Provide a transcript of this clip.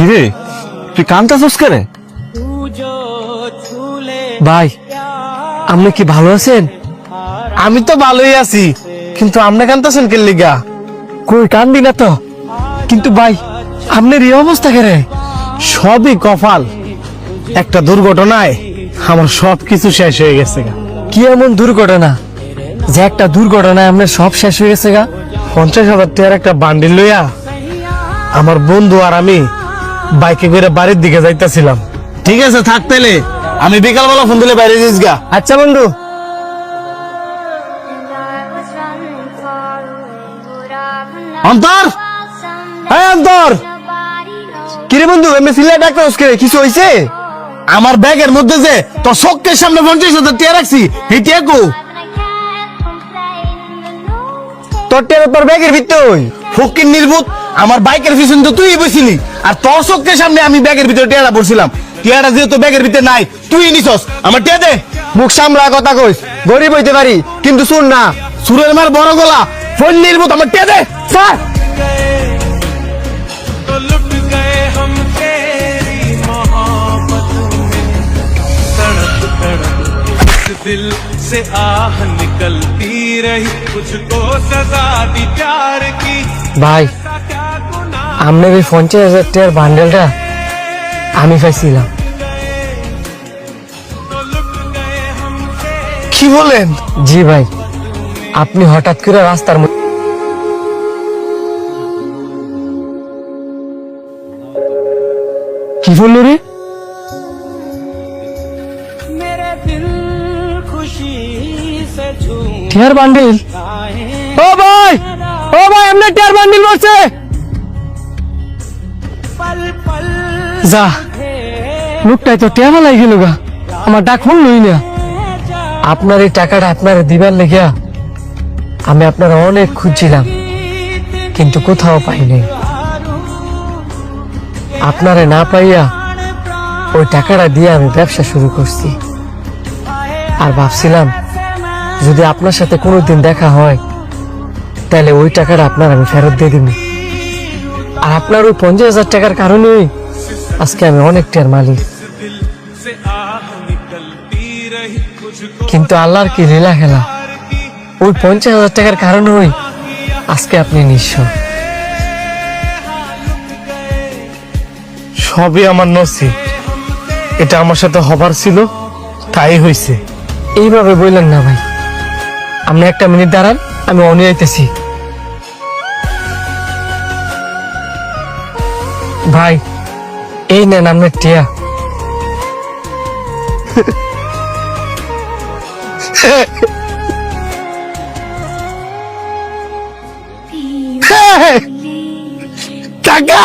কিরে তুই কান্তাছস কেন? ভাই আপনি কি ভালো আছেন? আমি তো ভালোই আছি, কিন্তু আপনি কান্তাছেন কে লিগা? কই কান্দি না তো, কিন্তু ভাই আপনার এই অবস্থা কেরে? সবই কপাল। একটা দুর্ঘটনায় আমার সবকিছু শেষ হয়ে গেছে গা। কি এমন দুর্ঘটনা যে একটা দুর্ঘটনায় আপনার সব শেষ হয়ে গেছে গা? 50,000 টাকার একটা বান্ডিল লইয়া আমার বন্ধু আর আমি বাইকে করে বাড়ির দিকে যাইতাছিলাম। ঠিক আছে থাক তাইলে, আমি বিকালবেলা ফোন দিলে বাইরে যাইস গা। আচ্ছা বন্ধু। অন্তর, হ্যাঁ অন্তর। কিরে বন্ধু এমনি সিলে ডাক্তার কিছু হয়েছে? আমার ব্যাগের মধ্যে যে তোর চোখের সামনে 50,000 টাকা রাখছি, এই টাকা তোর টের তোর ব্যাগের ভিতর ফকির নির্বুত। আমার বাইকের পিছনে তো তুই বসিলি, আর তোর চোখের সামনে আমি ব্যাগের ভিতরে টেয়ারা পড়ছিলাম। টেয়ারা যেহেতু ব্যাগের ভিতরে নাই, তুই নিছস। আমার টেয়া দে। মুখ সামলা কথা কইস, গরিব হইতে পারি কিন্তু শুন না। সুরের মার বড় গলা, ফোন নির্বুত, আমার টেয়া দে। স্যার तो लुट गए हम तेरी मोहब्बत में, तड़प तड़प इस दिल से आह निकलती रही, मुझको सजा दी प्यार की। ভাই क्या गुनाह আপনার এই 50,000 টাকার বান্ডেলটা আমি পাইছিলাম। तो लुट गए हम तेरी। কি বলেন? জি ভাই, আপনি হঠাৎ করে রাস্তার মধ্যে কি বললো রে? मेरे दिल खुशी से झूम টিয়ার বান্ডেল? ও ভাই, ও ভাই আপনার টিয়ার বান্ডেল মারছে। पल पल যা, লোকটাই তো টিয়া মালাই গেল গা, আমার ডাক ফোন লই না। আপনার এই টাকাটা আপনার দিবার লেগিয়া আমি আপনার অনেক খুঁজছিলাম, কিন্তু কোথাও পাইনি। আপনারে না পাইয়া ওই টাকাটা দিয়ে আমি ব্যবসা শুরু করছি, আর ভাবছিলাম যদি আপনার সাথে কোনোদিন দেখা হয় তাহলে ওই টাকাটা আপনার আমি ফেরত দিয়ে দিব। আর আপনার ওই 50,000 টাকার কারণেই আজকে আমি অনেক টাকার মালিক। से आह निकलती रही, मुझको কিন্তু আল্লাহর কি লীলা খেলা, ওই 50,000 টাকার কারণেই আজকে আপনি নিঃস্ব। সবই আমার নসিব। এটা আমার সাথে হবার ছিল, তাই হইছে। এইভাবে বললেন না ভাই, আপনি একটা মিনিট দাঁড়ান, আমি অনি আইতেছি। ভাই এই নেন আপনার টিয়া। টাকা